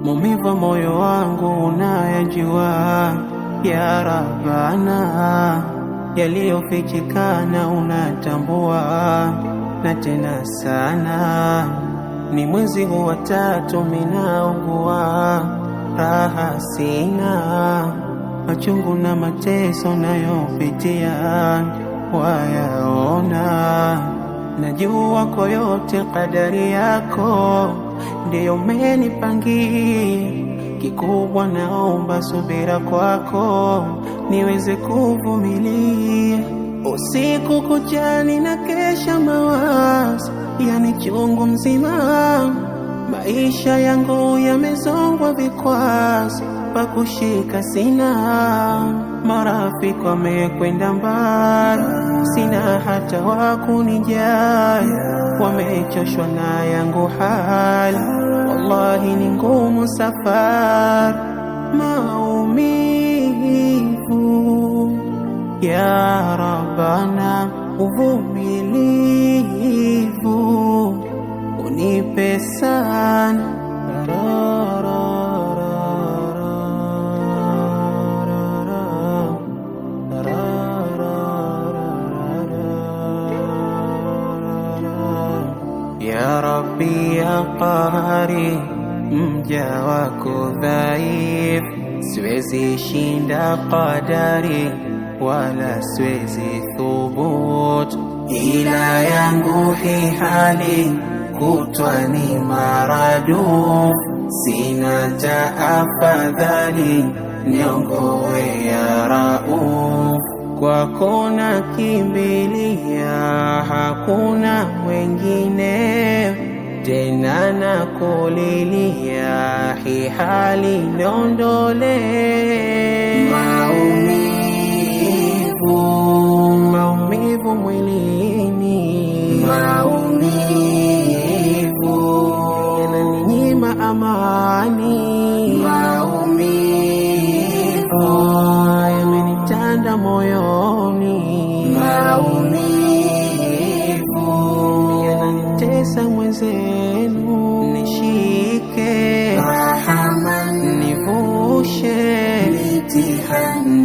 Maumivu moyo wangu unayajua, ya Rabbana, yaliyofichikana unatambua, na tena sana. Ni mwezi huu wa 3 minaugua, raha sina, machungu na mateso nayopitia wayaona. Najua kwa yote kadari yako ndiyo umenipangia, kikubwa naomba subira kwako niweze kuvumilia. Usiku kucha na kesha mawazo yani chungu mzima, maisha yangu yamezongwa vikwazo, pa kushika sina. Marafiki wamekwenda mbali, sina hata wakunijali, wamechoshwa na yangu hali, wallahi ni ngumu safari. Maumivu, ya Rabbana, uvumilivu unipe sana. Ya Rabbi ya Qahari, mja wako dhaifu, siwezi shinda qadari wala siwezi thubutu, ila yangu hii hali kutwa ni maradufu, sina taafadhali niongoe ya Rauf. Kwako nakimbilia, hakuna mwengine tena, nakulilia hii hali niondole. Maumivu mwilini, yananinyima amani, yamenitanda moyoni, yananitesa mwenzenu. Nishike, nivushe mitihani